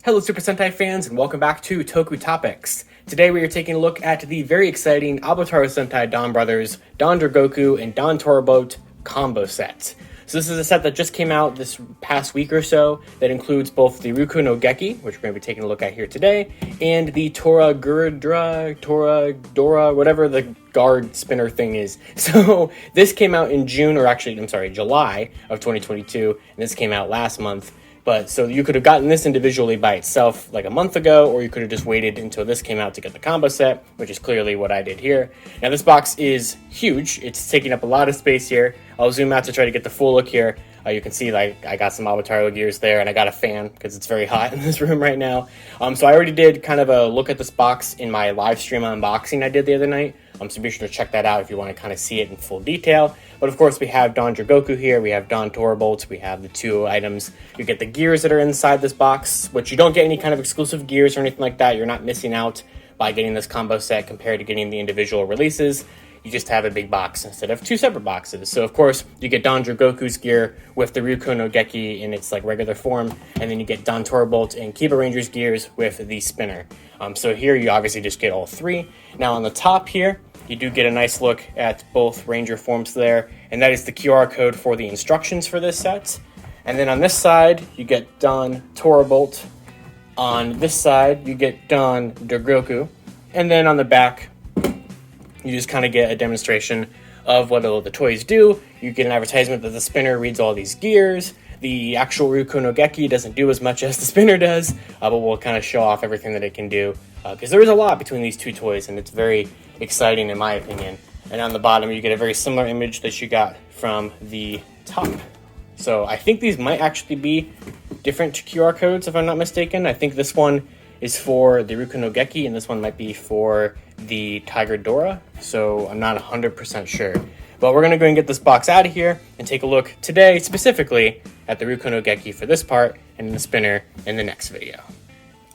Hello Super Sentai fans and welcome back to Toku Topics. Today we are taking a look at the very exciting Avataro Sentai Donbrothers, DonDragoku and DonTorabolt combo set. So this is a set that just came out this past week or so that includes both the Ryuko No Geki, which we're going to be taking a look at here today, and the Tora Dora, whatever the guard spinner thing is. So this came out in July of 2022, and this came out last month. But so you could have gotten this individually by itself like a month ago, or you could have just waited until this came out to get the combo set, which is clearly what I did here. Now this box is huge. It's taking up a lot of space here. I'll zoom out to try to get the full look here. You can see like I got some Avataro gears there, and I got a fan because it's very hot in this room right now. So I already did kind of a look at this box in my live stream unboxing I did the other night. So be sure to check that out if you want to kind of see it in full detail. But of course we have DonDragoku here, we have DonTorabolt, we have the two items. You get the gears that are inside this box, which you don't get any kind of exclusive gears or anything like that. You're not missing out by getting this combo set compared to getting the individual releases. You just have a big box instead of two separate boxes. So of course you get DonDragoku's gear with the Ryuko No Geki in its like regular form, and then you get DonTorabolt and Kiba Ranger's gears with the spinner. So here you obviously just get all three. Now on the top here, you do get a nice look at both Ranger forms there, and that is the QR code for the instructions for this set. And then on this side, you get DonTorabolt. On this side, you get DonDragoku. And then on the back, you just kind of get a demonstration of what all the toys do. You get an advertisement that the spinner reads all these gears. The actual Ryuko No Geki doesn't do as much as the spinner does, but we'll kind of show off everything that it can do. Because there is a lot between these two toys, and it's very exciting in my opinion. And on the bottom, you get a very similar image that you got from the top. So I think these might actually be different QR codes, if I'm not mistaken. I think this one is for the Ryuko No Geki, and this one might be for the Tiger Dora. So I'm not 100% sure. But we're going to go and get this box out of here and take a look today specifically at the Ryuko No Geki for this part and the spinner in the next video.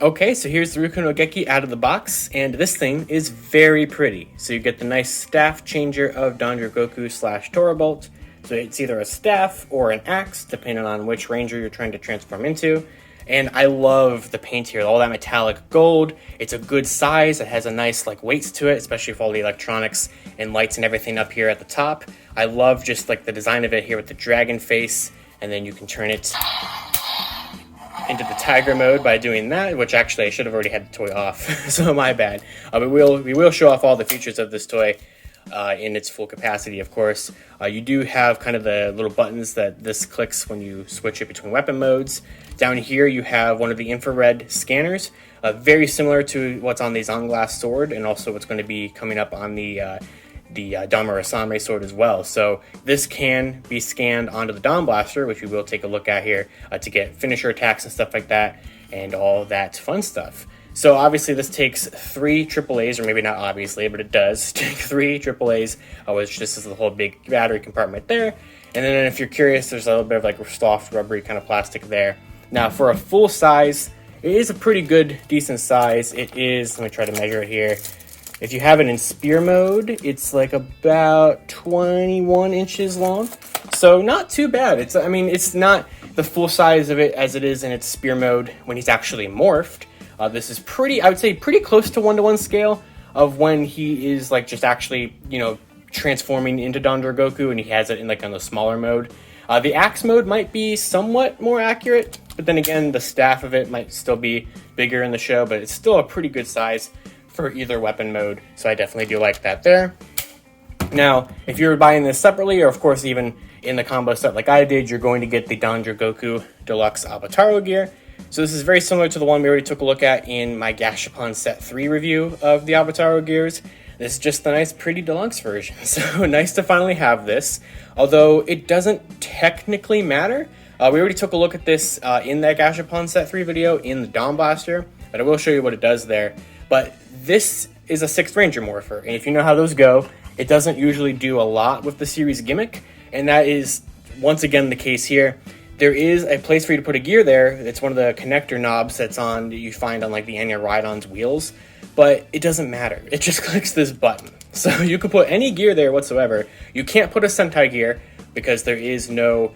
Okay, so here's the Ryuko No Geki out of the box, and this thing is very pretty. So you get the nice staff changer of DonDragoku / Torabolt. So it's either a staff or an axe, depending on which ranger you're trying to transform into. And I love the paint here, all that metallic gold. It's a good size. It has a nice like weight to it, especially with all the electronics and lights and everything up here at the top. I love just like the design of it here with the dragon face, and then you can turn it into the tiger mode by doing that, which actually I should have already had the toy off, so my bad. But we will show off all the features of this toy in its full capacity, of course. You do have kind of the little buttons that this clicks when you switch it between weapon modes. Down here you have one of the infrared scanners, very similar to what's on the Zanglass sword, and also what's going to be coming up on the Damara sword as well. So this can be scanned onto the Dawn Blaster, which we will take a look at here to get finisher attacks and stuff like that, and all that fun stuff. So obviously this takes 3 AAAs, or maybe not obviously, but it does take 3 AAAs, which this is the whole big battery compartment there. And then if you're curious, there's a little bit of like soft rubbery kind of plastic there. Now for a full size, it is a pretty good, decent size. It is, let me try to measure it here. If you have it in spear mode, it's like about 21 inches long. So not too bad. It's not the full size of it as it is in its spear mode when he's actually morphed. This is I would say pretty close to 1-to-1 scale of when he is like just actually, transforming into DonDragoku, and he has it in like on the smaller mode. The axe mode might be somewhat more accurate, but then again, the staff of it might still be bigger in the show, but it's still a pretty good size for either weapon mode, so I definitely do like that there. Now, if you're buying this separately, or of course even in the combo set like I did, you're going to get the DonDragoku Deluxe Avataro gear. So this is very similar to the one we already took a look at in my Gashapon Set 3 review of the Avataro gears. This is just the nice, pretty deluxe version. So nice to finally have this, although it doesn't technically matter. We already took a look at this in that Gashapon Set 3 video in the Dawn Blaster, but I will show you what it does there. But this is a 6th Ranger Morpher, and if you know how those go, it doesn't usually do a lot with the series gimmick, and that is, once again, the case here. There is a place for you to put a gear there. It's one of the connector knobs that you find on like the Anya Rhydon's wheels, but it doesn't matter. It just clicks this button. So you can put any gear there whatsoever. You can't put a Sentai gear because there is no,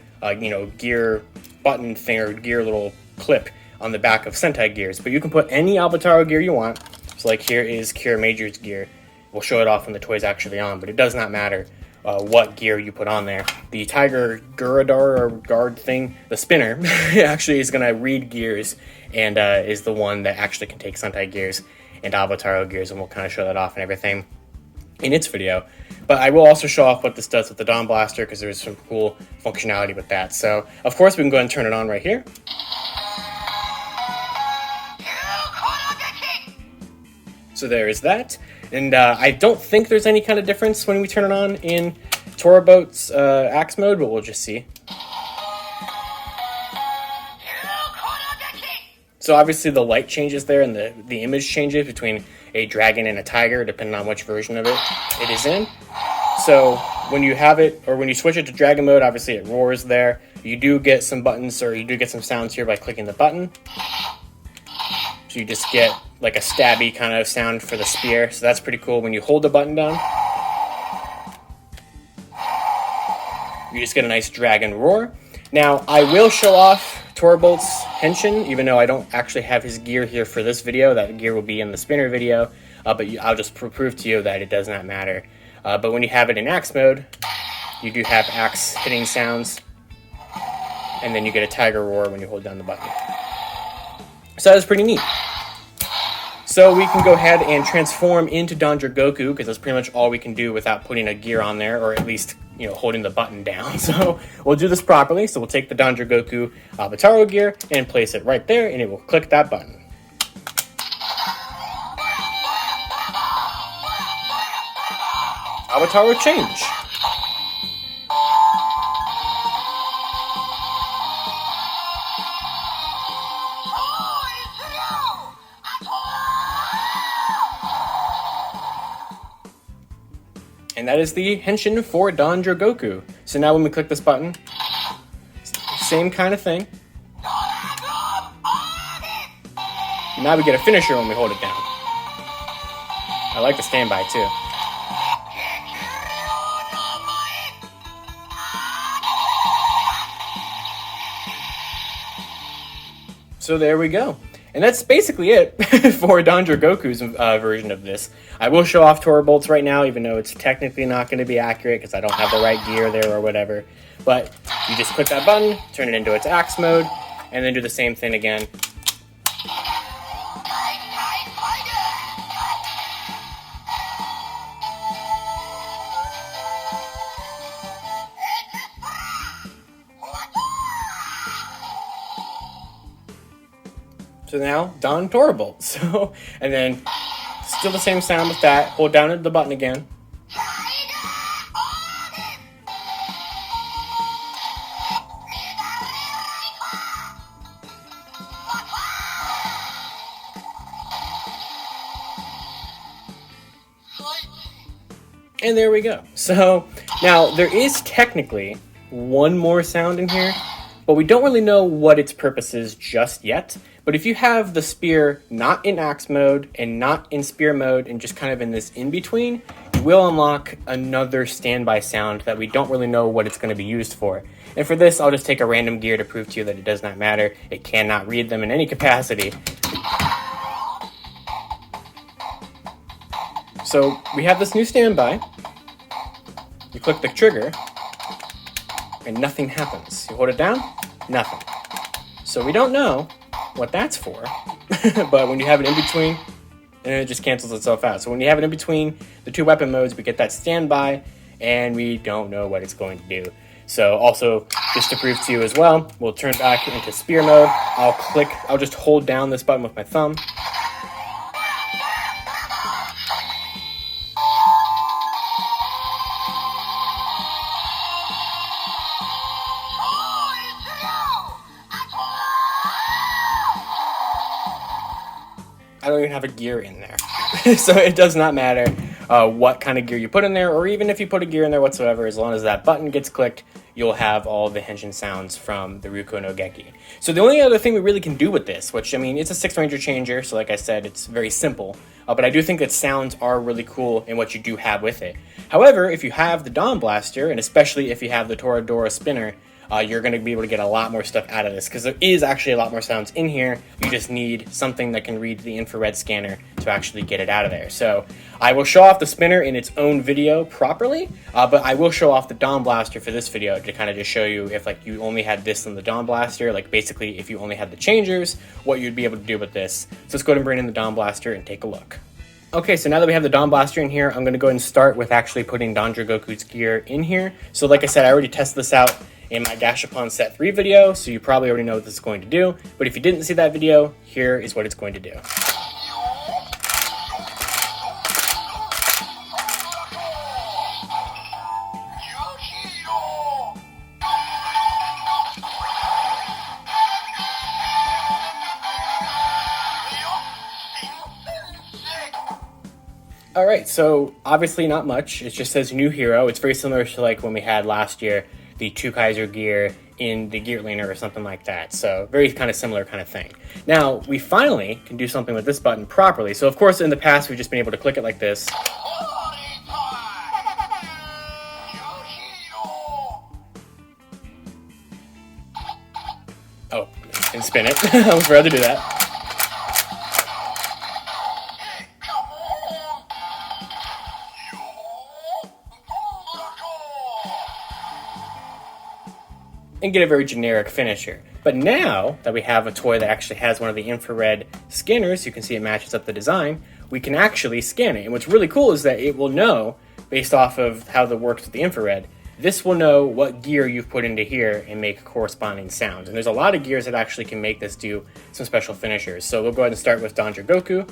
gear button thing or gear little clip on the back of Sentai gears. But you can put any Avataro gear you want. So like here is Kira Major's gear. We'll show it off when the toy's actually on, but it does not matter what gear you put on there. The Tiger Guradar or guard thing, the spinner, actually is going to read gears and is the one that actually can take Sentai gears and Avataro gears, and we'll kind of show that off and everything in its video. But I will also show off what this does with the Dawn Blaster, because there's some cool functionality with that. So, of course, we can go ahead and turn it on right here. So there is that. And I don't think there's any kind of difference when we turn it on in Torabolt's axe mode, but we'll just see. So obviously the light changes there, and the image changes between a dragon and a tiger, depending on which version of it is in. So when you have it, or when you switch it to dragon mode, obviously it roars there. You do get some buttons, or you do get some sounds here by clicking the button. So you just get like a stabby kind of sound for the spear. So that's pretty cool. When you hold the button down, you just get a nice dragon roar. Now, I will show off Torabolt's henshin, even though I don't actually have his gear here for this video. That gear will be in the spinner video, but I'll just prove to you that it does not matter. But when you have it in axe mode, you do have axe hitting sounds, and then you get a tiger roar when you hold down the button. So that's pretty neat. So we can go ahead and transform into DonDragoku, because that's pretty much all we can do without putting a gear on there, or at least, you know, holding the button down. So we'll do this properly. So we'll take the DonDragoku Avataro gear and place it right there, and it will click that button. Avataro change. And that is the henshin for DonDragoku. So now when we click this button, same kind of thing. Now we get a finisher when we hold it down. I like the standby too. So there we go. And that's basically it for DonDragoku's version of this. I will show off Torabolt's right now, even though it's technically not going to be accurate because I don't have the right gear there or whatever. But you just click that button, turn it into its axe mode, and then do the same thing again. So now, DonTorabolt. So, and then still the same sound with that. Hold down the button again. And there we go. So now there is technically one more sound in here, but we don't really know what its purpose is just yet. But if you have the spear not in axe mode and not in spear mode and just kind of in this in-between, you will unlock another standby sound that we don't really know what it's going to be used for. And for this, I'll just take a random gear to prove to you that it does not matter. It cannot read them in any capacity. So we have this new standby. You click the trigger, and nothing happens. You hold it down, nothing. So we don't know what that's for, but when you have it in between, and it just cancels itself out. So when you have it in between the two weapon modes, we get that standby, and we don't know what it's going to do. So also, just to prove to you as well, we'll turn back into spear mode. I'll just hold down this button with my thumb. I don't even have a gear in there. So it does not matter what kind of gear you put in there, or even if you put a gear in there whatsoever, as long as that button gets clicked, you'll have all the henshin sounds from the Ryuko No Geki. So the only other thing we really can do with this, which, I mean, it's a 6-ranger changer, so like I said, it's very simple, but I do think that sounds are really cool in what you do have with it. However, if you have the Dawn Blaster, and especially if you have the Toradora spinner, you're going to be able to get a lot more stuff out of this, because there is actually a lot more sounds in here. You just need something that can read the infrared scanner to actually get it out of there. So I will show off the spinner in its own video properly, but I will show off the Dawn Blaster for this video to kind of just show you if like you only had this in the Dawn Blaster, like basically if you only had the changers, what you'd be able to do with this. So let's go ahead and bring in the Dawn Blaster and take a look. Okay, so now that we have the Dawn Blaster in here, I'm going to go ahead and start with actually putting DonDragoku's gear in here. So like I said, I already tested this out in my Gashapon Set 3 video, so you probably already know what this is going to do. But if you didn't see that video, here is what it's going to do. Alright, so obviously not much. It just says new hero. It's very similar to like when we had last year the 2 Kaiser gear in the Gear Laner or something like that. So very kind of similar kind of thing. Now, we finally can do something with this button properly. So of course in the past we've just been able to click it like this. Oh, and spin it. I was about to do that. And get a very generic finisher. But now that we have a toy that actually has one of the infrared scanners, you can see it matches up the design, we can actually scan it. And what's really cool is that it will know, based off of how it works with the infrared, this will know what gear you've put into here and make corresponding sounds. And there's a lot of gears that actually can make this do some special finishers. So we'll go ahead and start with DonDragoku.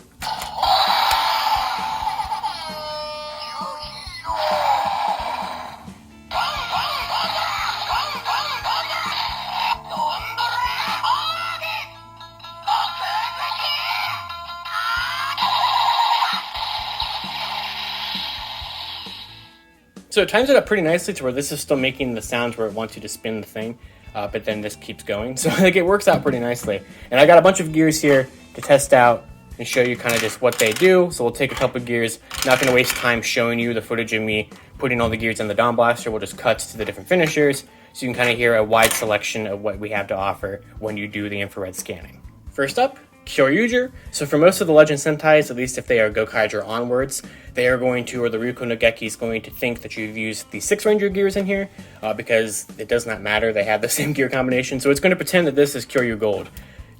So it times it up pretty nicely to where this is still making the sounds where it wants you to spin the thing, but then this keeps going. So like it works out pretty nicely. And I got a bunch of gears here to test out and show you kind of just what they do. So we'll take a couple of gears. Not going to waste time showing you the footage of me putting all the gears in the Dawn Blaster. We'll just cut to the different finishers so you can kind of hear a wide selection of what we have to offer when you do the infrared scanning. First up, Kyoryuger. So for most of the Legend Sentais, at least if they are Gokaiger onwards, they are going to, or the Ryuko No Geki is going to think that you've used the 6 Ranger gears in here, because it does not matter, they have the same gear combination, so it's going to pretend that this is Kyoryu Gold.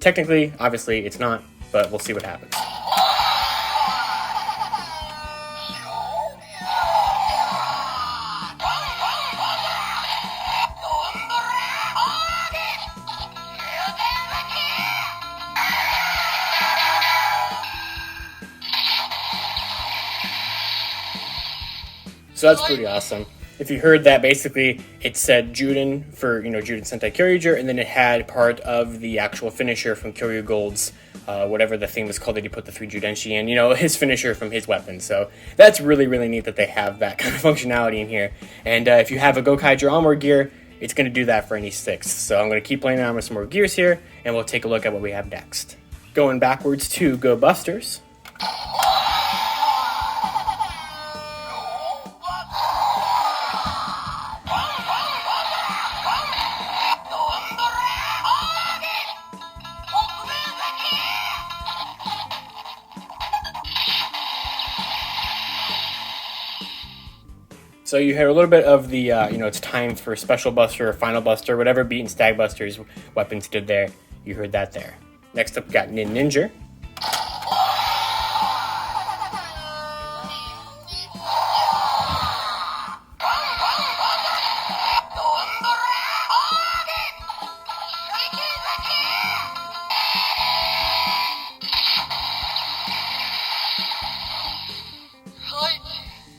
Technically, obviously, it's not, but we'll see what happens. So that's pretty awesome. If you heard that, basically it said Juden for, Juden Sentai Kyoryuger, and then it had part of the actual finisher from Kyoryu Gold's, whatever the thing was called that he put the 3 Judenshi in, his finisher from his weapon. So that's really, really neat that they have that kind of functionality in here. And if you have a Gokaiger onward gear, it's going to do that for any 6. So I'm going to keep playing around with some more gears here, and we'll take a look at what we have next. Going backwards to Go Busters. So you hear a little bit of the, it's time for Special Buster or Final Buster, whatever Beat and Stag Buster's weapons did there. You heard that there. Next up, we got Ninja.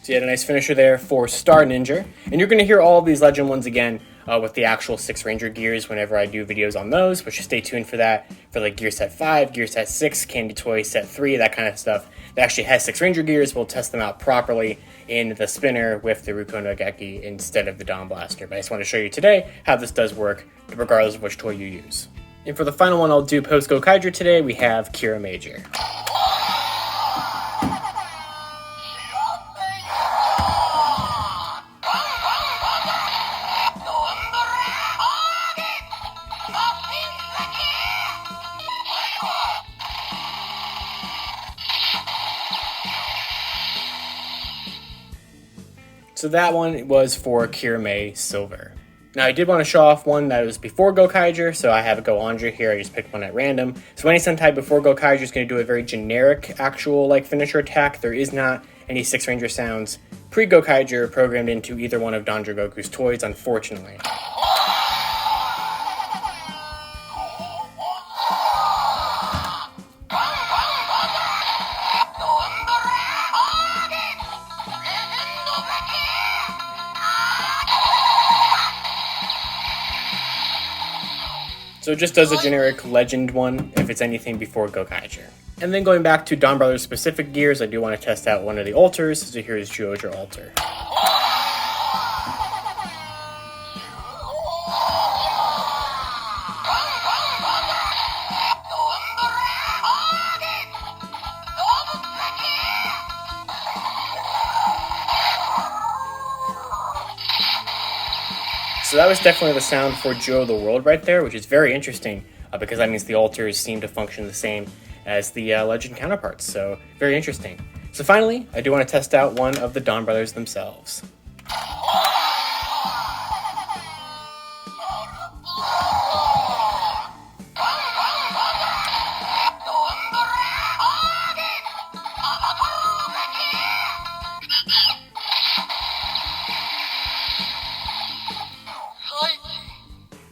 So you had a nice finisher there for Star Ninja. And you're going to hear all of these Legend ones again with the actual 6 Ranger gears whenever I do videos on those, but just stay tuned for that, for like Gear Set 5, Gear Set 6, Candy Toy Set 3, that kind of stuff. That actually has 6 Ranger gears. We'll test them out properly in the spinner with the RyuKoNoGeki No Geki instead of the Dawn Blaster. But I just want to show you today how this does work, regardless of which toy you use. And for the final one I'll do post Gokaiger today, we have Kira Major. So that one was for Kirame Silver. Now I did want to show off one that was before Gokaiger, so I have a Go Andre here. I just picked one at random. So any Sentai before Gokaiger is going to do a very generic actual like finisher attack. There is not any Six Ranger sounds pre-Gokaiger programmed into either one of DonDragoku's toys, unfortunately. So it just does a generic legend one if it's anything before Gokaiger. And then going back to Donbrothers specific gears, I do want to test out one of the alters. So here is Jojo Alter. So that was definitely the sound for Joe the World right there, which is very interesting because that means the alters seem to function the same as the legend counterparts. So very interesting. So finally, I do want to test out one of the Donbrothers themselves.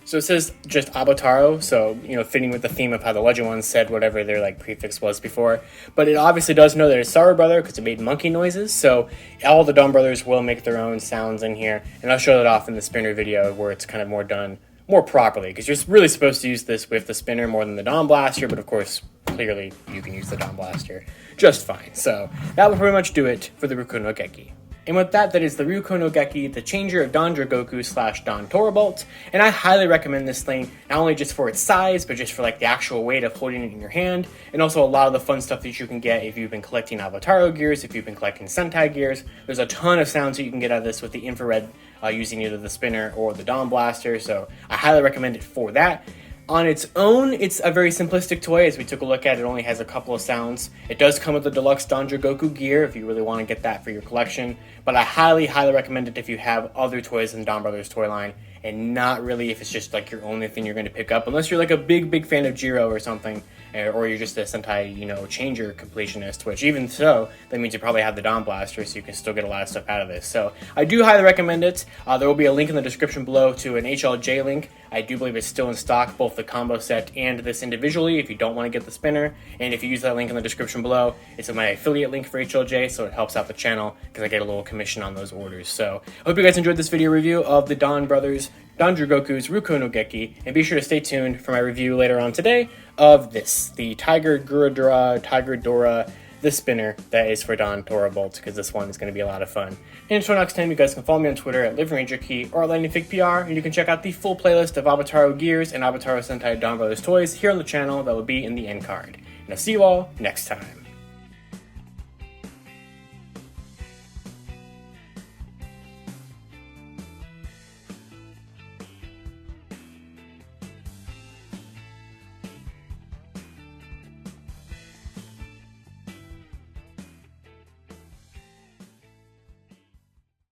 So it says just Avataro, so, you know, fitting with the theme of how the legend ones said whatever their, like, prefix was before. But it obviously does know that it's Saru Brother because it made monkey noises, so all the Donbrothers will make their own sounds in here. And I'll show that off in the spinner video where it's kind of more done more properly, because you're really supposed to use this with the spinner more than the Don Blaster, but of course, clearly, you can use the Don Blaster just fine. So that will pretty much do it for the RyuKo no Geki. And with that, that is the RyuKo no Geki, the changer of DonDragoku / DonTorabolt. And I highly recommend this thing, not only just for its size, but just for like the actual weight of holding it in your hand, and also a lot of the fun stuff that you can get if you've been collecting Avataro gears, if you've been collecting Sentai gears. There's a ton of sounds that you can get out of this with the infrared using either the spinner or the Don Blaster, so I highly recommend it for that. On its own, it's a very simplistic toy. As we took a look at, it only has a couple of sounds. It does come with the deluxe DonDragoku gear if you really want to get that for your collection, but I highly recommend it if you have other toys in Donbrothers toy line, and not really if it's just like your only thing you're going to pick up, unless you're like a big fan of Jiro or something, or you're just a Sentai, you know, changer completionist, which even so, that means you probably have the Don Blaster, so you can still get a lot of stuff out of this. So I do highly recommend it. There will be a link in the description below to an HLJ link. I do believe it's still in stock, both the combo set and this individually, if you don't want to get the spinner. And if you use that link in the description below, it's my affiliate link for HLJ, so it helps out the channel because I get a little commission on those orders. So I hope you guys enjoyed this video review of the Donbrothers DonDragoku's RyuKo no Geki, and be sure to stay tuned for my review later on today of this, the Tiger Dora, the spinner that is for DonTorabolt, because this one is going to be a lot of fun. And until next time, you guys can follow me on Twitter at LivingRangerKey or LightningFigPR, and you can check out the full playlist of Avataro gears and Avataro Sentai Donbrothers toys here on the channel that will be in the end card. And I'll see you all next time.